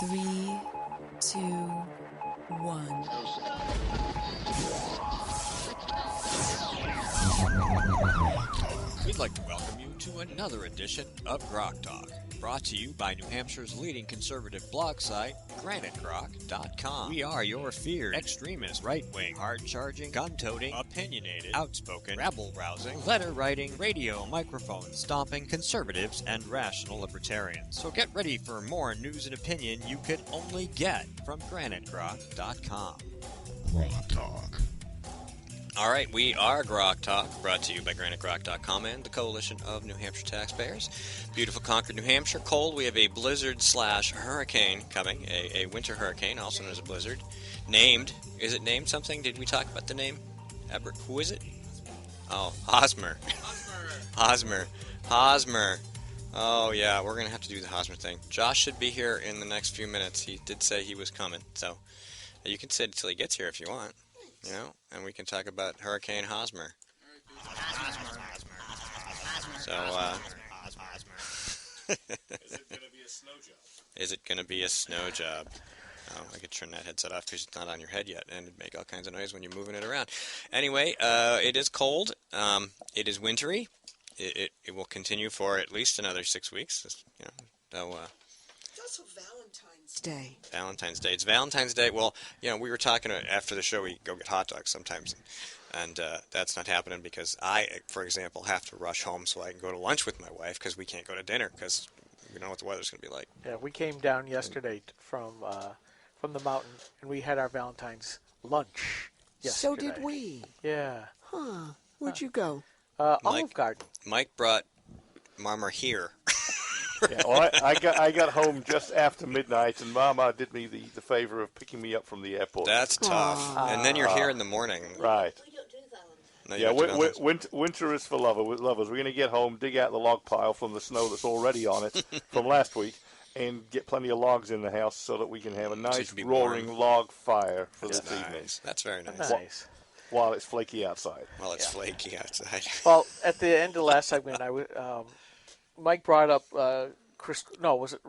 Three, two, one. We'd like to welcome you to another edition of Grok Talk, brought to you by New Hampshire's leading conservative blog site, GraniteGrok.com. We are your feared extremist, right-wing, hard-charging, gun-toting, opinionated, outspoken, rabble-rousing, letter-writing, radio microphone stomping conservatives and rational libertarians. So get ready for more news and opinion you could only get from GraniteGrok.com. Grok Talk. All right, we are Grok Talk, brought to you by GraniteGrok.com and the Coalition of New Hampshire Taxpayers. Beautiful Concord, New Hampshire. Cold. We have a blizzard/hurricane coming, a winter hurricane, also known as a blizzard. Named. Is it named something? Did we talk about the name? Who is it? Oh, Hosmer. Hosmer. Oh, yeah, we're going to have to do the Hosmer thing. Josh should be here in the next few minutes. He did say he was coming, so you can sit until he gets here if you want. You know, and we can talk about Hurricane Hosmer. So, Is it going to be a snow job? Is it going to be a snow job? Oh, I could turn that headset off because it's not on your head yet, and it'd make all kinds of noise when you're moving it around. Anyway, it is cold. It is wintry. It will continue for at least another 6 weeks. You know, so. It's also Valentine's Day. Valentine's Day. It's Valentine's Day. Well, you know, we were talking after the show. We go get hot dogs sometimes, and that's not happening because I, for example, have to rush home so I can go to lunch with my wife because we can't go to dinner because we don't know what the weather's going to be like. Yeah, we came down yesterday from the mountain, and we had our Valentine's lunch yesterday. So did we. Yeah. Huh. Where'd you go? Olive Garden. Mike brought Mama here. Yeah, well, I got home just after midnight, and Mama did me the favor of picking me up from the airport. That's tough. And then you're here in the morning. Right. We don't do Valentine's. No, you Yeah, don't do Valentine's. winter is for lovers. We're going to get home, dig out the log pile from the snow that's already on it from last week, and get plenty of logs in the house so that we can have a So nice you can be roaring warm. log fire for That's this evening nice. That's very nice. Nice. while it's flaky outside. Well, it's flaky outside. Well, at the end of last segment, Mike brought up Chris. No, was it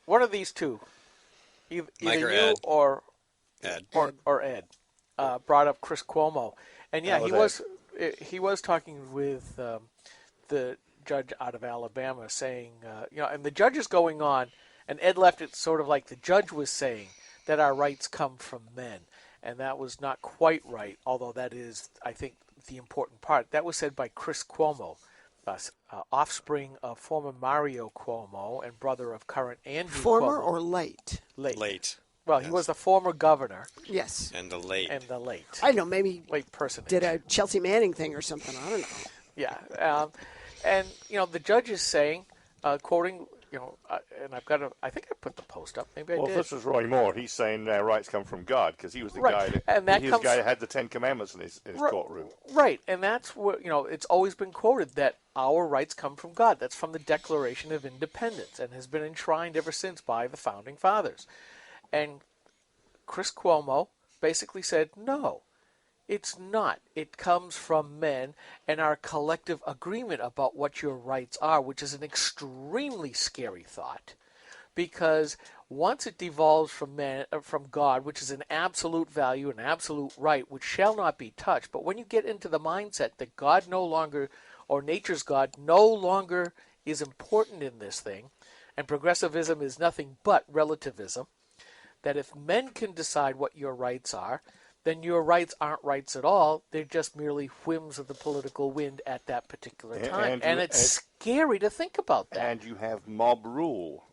one of these two? Either Mike or you Ed? or Ed. or Ed brought up Chris Cuomo, and yeah, How he was talking with the judge out of Alabama, saying and the judge is going on, and Ed left it sort of like the judge was saying that our rights come from men, and that was not quite right. Although that is, I think, the important part. That was said by Chris Cuomo, offspring of former Mario Cuomo and brother of current Andrew Former Cuomo. or late? Late. Well, he was the former governor Yes. And the late. and the late I don't know, maybe personage. did a Chelsea Manning thing or something. I don't know. Yeah, and the judge is saying, quoting, and I think I put the post up. Maybe I Well, did. if this was Roy Moore, he's saying our rights come from God because he was the Right. guy And that he was comes- the guy that had the Ten Commandments in his courtroom. Right, and that's what it's always been quoted that our rights come from God. That's from the Declaration of Independence and has been enshrined ever since by the founding fathers. And Chris Cuomo basically said, no, it's not. It comes from men and our collective agreement about what your rights are, which is an extremely scary thought, because once it devolves from God, which is an absolute value, an absolute right, which shall not be touched, but when you get into the mindset that God no longer, or nature's God no longer is important in this thing, and progressivism is nothing but relativism, that if men can decide what your rights are, then your rights aren't rights at all. They're just merely whims of the political wind at that particular time. And it's scary to think about that. And you have mob rule.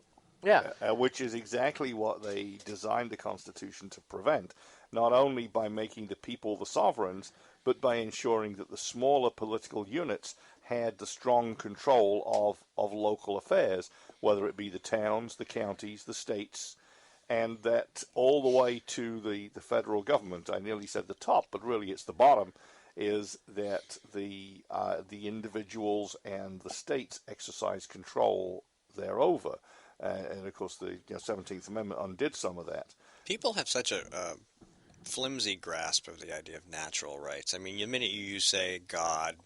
Yeah. Which is exactly what they designed the Constitution to prevent, not only by making the people the sovereigns, but by ensuring that the smaller political units had the strong control of local affairs, whether it be the towns, the counties, the states, and that all the way to the federal government. I nearly said the top, but really it's the bottom, is that the individuals and the states exercise control thereover. And of course, the 17th Amendment undid some of that. People have such a flimsy grasp of the idea of natural rights. I mean, the minute you say God,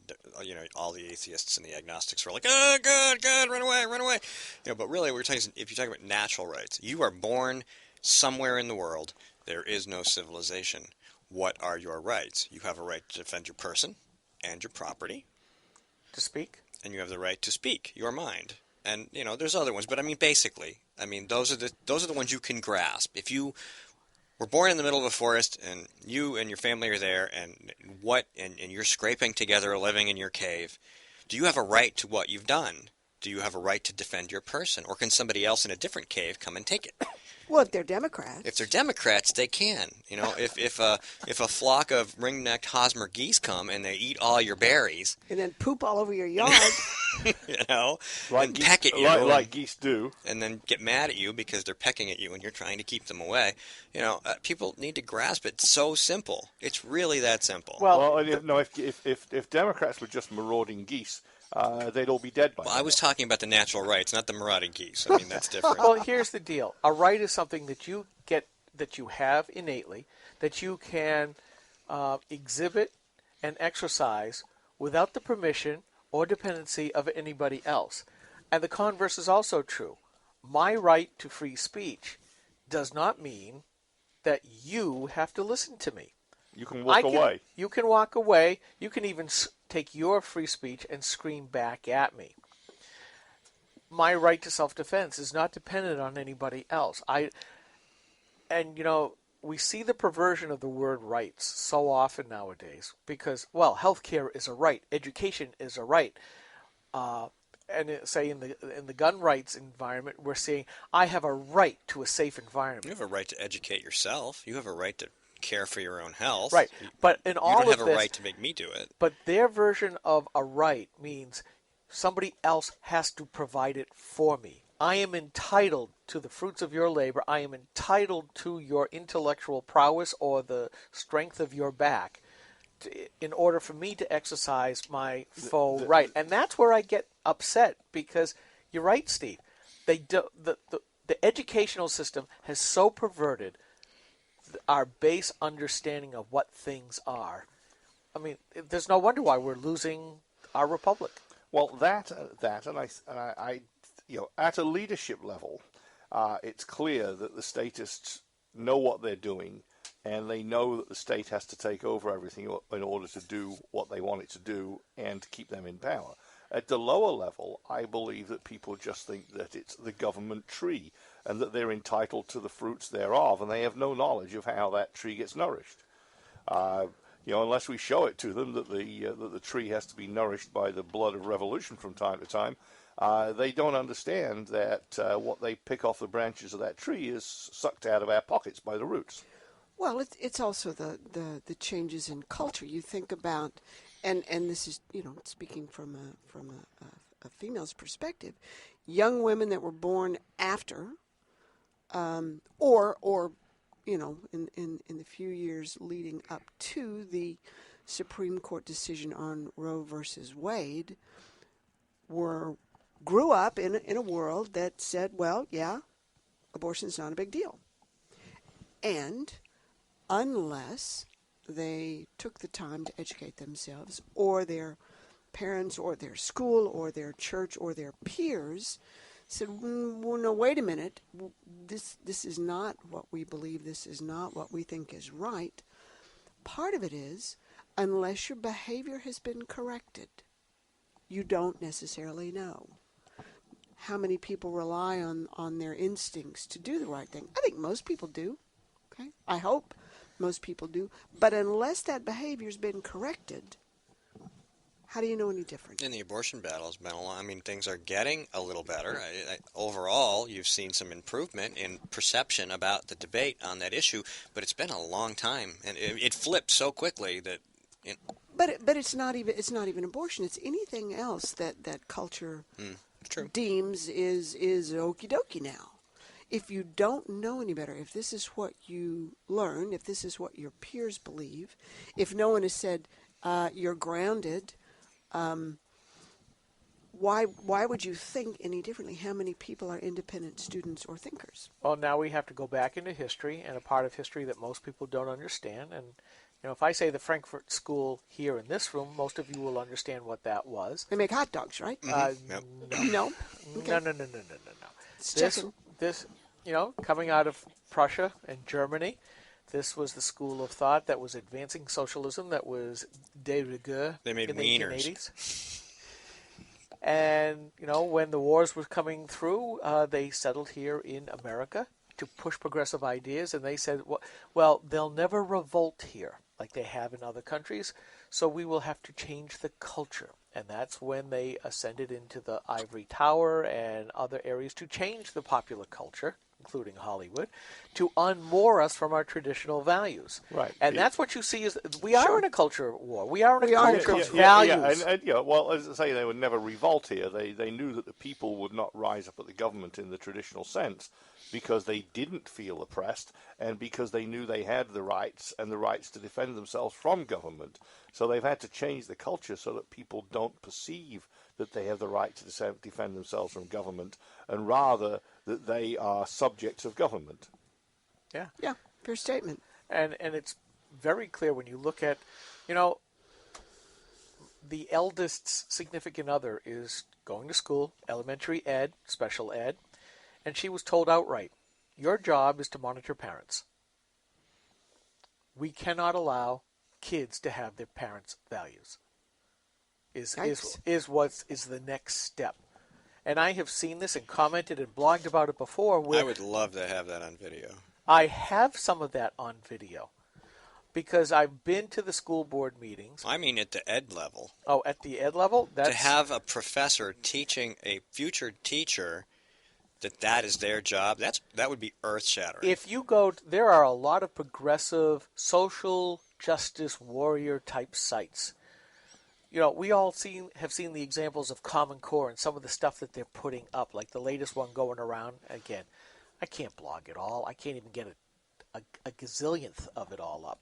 all the atheists and the agnostics are like, oh, God, run away, run away. But really, if you're talking about natural rights, you are born somewhere in the world. There is no civilization. What are your rights? You have a right to defend your person and your property. To speak? And you have the right to speak your mind. And, there's other ones. But, basically, those are the ones you can grasp. If you were born in the middle of a forest and you and your family are there and you're scraping together a living in your cave, do you have a right to what you've done? Do you have a right to defend your person? Or can somebody else in a different cave come and take it? Well, if they're Democrats. If they're Democrats, they can. If a flock of ring-necked Hosmer geese come and they eat all your berries, and then poop all over your yard, and peck at you, like geese do, and then get mad at you because they're pecking at you and you're trying to keep them away. People need to grasp it. It's so simple. It's really that simple. If Democrats were just marauding geese, they'd all be dead by now. I was talking about the natural rights, not the marauding geese. That's different. Well, here's the deal. A right is something that you get, that you have innately, that you can exhibit and exercise without the permission or dependency of anybody else. And the converse is also true. My right to free speech does not mean that you have to listen to me. You can walk away. You can walk away. You can even take your free speech and scream back at me. My right to self-defense is not dependent on anybody else. We see the perversion of the word rights so often nowadays because, healthcare is a right, education is a right, and say in the gun rights environment, we're saying I have a right to a safe environment. You have a right to educate yourself. You have a right to care for your own health. Right, but in all of this, you don't have a right to make me do it. But their version of a right means somebody else has to provide it for me. I am entitled to the fruits of your labor. I am entitled to your intellectual prowess or the strength of your back in order for me to exercise my full right. And that's where I get upset because you're right, Steve. The educational system has so perverted our base understanding of what things are. There's no wonder why we're losing our republic. Well, that, and I at a leadership level, it's clear that the statists know what they're doing, and they know that the state has to take over everything in order to do what they want it to do and to keep them in power. At the lower level, I believe that people just think that it's the government tree and that they're entitled to the fruits thereof, and they have no knowledge of how that tree gets nourished. Unless we show it to them that the tree has to be nourished by the blood of revolution from time to time, they don't understand that what they pick off the branches of that tree is sucked out of our pockets by the roots. Well, it's also the changes in culture. You think about, and this is speaking from a female's perspective, young women that were born after, or in the few years leading up to the Supreme Court decision on Roe versus Wade, grew up in a world that said, well, yeah, abortion's not a big deal, and unless they took the time to educate themselves, or their parents, or their school, or their church, or their peers said, well, no, wait a minute, this is not what we believe, this is not what we think is right. Part of it is, unless your behavior has been corrected, you don't necessarily know. How many people rely on their instincts to do the right thing? I think most people do. Okay, I hope most people do. But unless that behavior's been corrected, how do you know any different? In the abortion battle has been a lot. Things are getting a little better. Overall, you've seen some improvement in perception about the debate on that issue, but it's been a long time, and it flipped so quickly that. But it's not even abortion. It's anything else that culture deems is okie dokie now. If you don't know any better, if this is what you learn, if this is what your peers believe, if no one has said you're grounded, why would you think any differently? How many people are independent students or thinkers? Well, now we have to go back into history, and a part of history that most people don't understand. And if I say the Frankfurt School here in this room, most of you will understand what that was. They make hot dogs, right? No. No? Okay. No. Just This, checking. coming out of Prussia and Germany, this was the school of thought that was advancing socialism, that was de rigueur They made in the wieners. 1880s. And, when the wars were coming through, they settled here in America to push progressive ideas, and they said, well, they'll never revolt here like they have in other countries, so we will have to change the culture. And that's when they ascended into the Ivory Tower and other areas to change the popular culture, including Hollywood, to unmoor us from our traditional values. Right. And that's what you see is we are in a culture war. We are in a We are in a culture of culture values. Well, as I say, they would never revolt here. They knew that the people would not rise up at the government in the traditional sense because they didn't feel oppressed and because they knew they had the rights to defend themselves from government. So they've had to change the culture so that people don't perceive that they have the right to defend themselves from government, and rather that they are subjects of government. Yeah. Yeah, fair statement. And it's very clear when you look at, the eldest's significant other is going to school, elementary ed, special ed, and she was told outright, your job is to monitor parents. We cannot allow kids to have their parents' values. Is the next step. And I have seen this and commented and blogged about it before. I would love to have that on video. I have some of that on video because I've been to the school board meetings. I mean at the ed level. Oh, at the ed level? To have a professor teaching a future teacher that is their job, that would be earth-shattering. If you go, there are a lot of progressive social justice warrior type sites. We all have seen the examples of Common Core and some of the stuff that they're putting up, like the latest one going around. Again, I can't blog it all. I can't even get a gazillionth of it all up.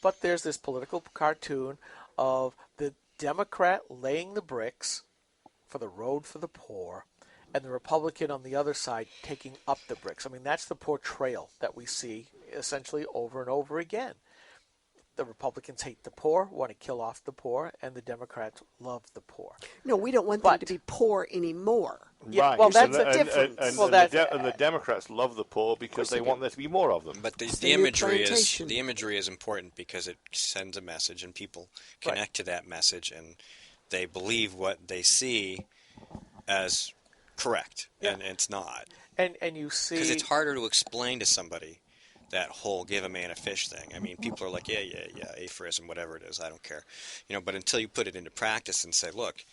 But there's this political cartoon of the Democrat laying the bricks for the road for the poor, and the Republican on the other side taking up the bricks. I mean, that's the portrayal that we see essentially over and over again. The Republicans hate the poor, want to kill off the poor, and the Democrats love the poor. No, we don't want them to be poor anymore. Yeah, Right. well, that's and, a difference. And the Democrats love the poor because they want there to be more of them. But the the new imagery plantation. the imagery is important because it sends a message, and people connect to that message, and they believe what they see as correct, and it's not. And you see, because it's harder to explain to somebody that whole give a man a fish thing. I mean, people are like, yeah, aphorism, whatever it is, I don't care. But until you put it into practice and say, look,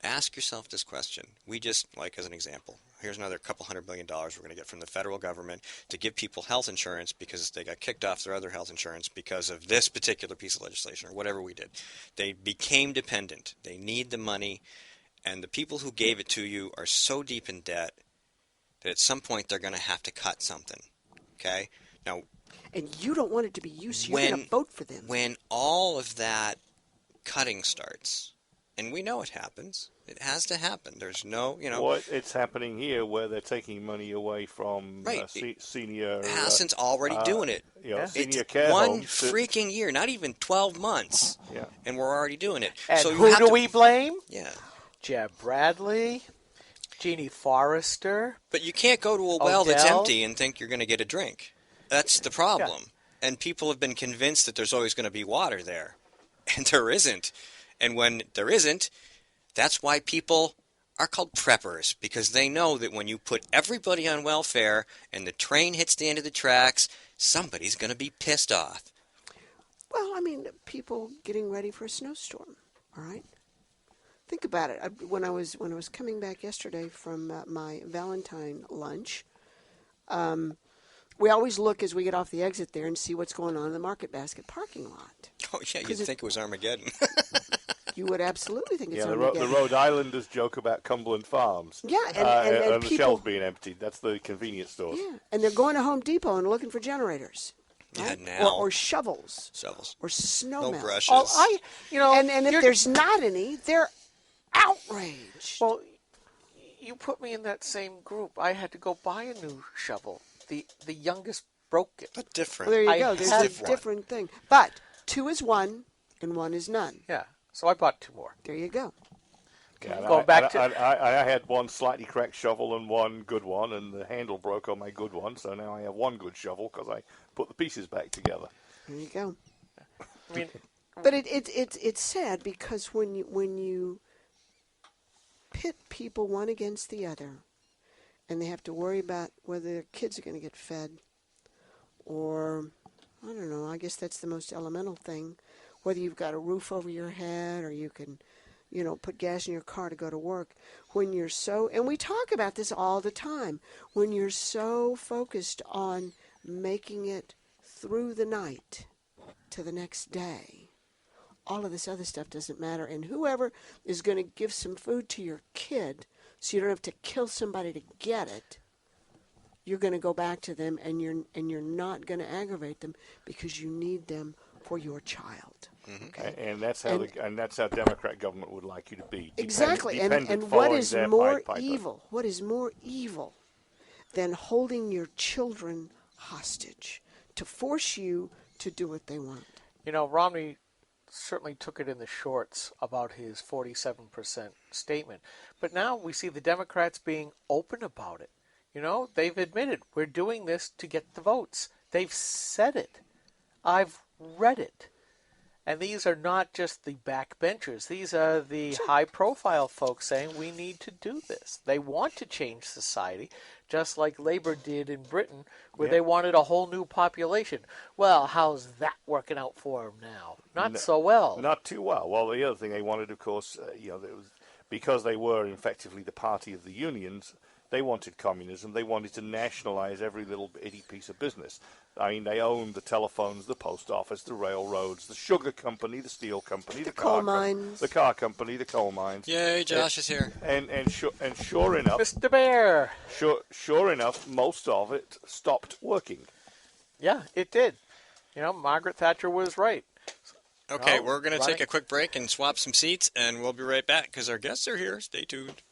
ask yourself this question. We just, like as an example, here's another couple $100 million we're going to get from the federal government to give people health insurance because they got kicked off their other health insurance because of this particular piece of legislation or whatever we did. They became dependent. They need the money, and the people who gave it to you are so deep in debt that at some point they're going to have to cut something, okay? Now, and you don't want it to be you, so you're going to vote for them. When all of that cutting starts, and we know it happens, it has to happen. There's no, Well, it's happening here where they're taking money away from senior... Hasn's already doing it. Senior it's care one homes. freaking year, not even 12 months, and we're already doing it. And so who do we blame? Yeah. Jeb Bradley, Jeannie Forrester. But you can't go to a well that's Odell. empty and think you're going to get a drink. That's the problem. Yeah. And people have been convinced that there's always going to be water there. And there isn't. And when there isn't, that's why people are called preppers, because they know that when you put everybody on welfare and the train hits the end of the tracks, somebody's going to be pissed off. Well, I mean, people getting ready for a snowstorm, all right? Think about it. When I was coming back yesterday from my Valentine lunch, we always look as we get off the exit there and see what's going on in the Market Basket parking lot. Oh, yeah, you'd think it was Armageddon. You would absolutely think it's Armageddon. The Rhode Islanders joke about Cumberland Farms. Yeah, and the people, shelves being emptied. That's the convenience stores. Yeah, and they're going to Home Depot and looking for generators. Right? Yeah, now. Or shovels. Or snow brushes. Oh, and if there's not any, they're outraged. Well, you put me in that same group. I had to go buy a new shovel. The youngest broke it. But different. Well, there you I go. There's had a different thing. But 2 is 1 and 1 is none. Yeah. So I bought 2 more. There you go. Yeah, Going back to- I had one slightly cracked shovel and one good one, and the handle broke on my good one, so now I have one good shovel because I put the pieces back together. There you go. I mean, But it's sad because when you pit people one against the other, and they have to worry about whether their kids are going to get fed, or I don't know. I guess that's the most elemental thing. Whether you've got a roof over your head, or you can, put gas in your car to go to work. When you're so, and we talk about this all the time, when you're so focused on making it through the night to the next day, all of this other stuff doesn't matter. And whoever is going to give some food to your kid so you don't have to kill somebody to get it, you're going to go back to them, and you're not going to aggravate them because you need them for your child. Okay? And that's how that's how Democrat government would like you to be. Exactly. And what following is their more Pied Piper. evil? What is more evil than holding your children hostage to force you to do what they want? Romney certainly took it in the shorts about his 47% statement. But now we see the Democrats being open about it. They've admitted, we're doing this to get the votes. They've said it. I've read it. And these are not just the backbenchers. These are the high-profile folks saying we need to do this. They want to change society, just like Labour did in Britain, where they wanted a whole new population. Well, how's that working out for them now? Not so well. Not too well. Well, the other thing they wanted, of course, because they were effectively the party of the unions, they wanted communism. They wanted to nationalize every little itty piece of business. I mean, they owned the telephones, the post office, the railroads, the sugar company, the steel company, the coal mines, the car company, the coal mines. Yay, Josh is here. And sure enough, Mr. Bear. Sure enough, most of it stopped working. Yeah, it did. Margaret Thatcher was right. Okay, we're going to take a quick break and swap some seats, and we'll be right back because our guests are here. Stay tuned.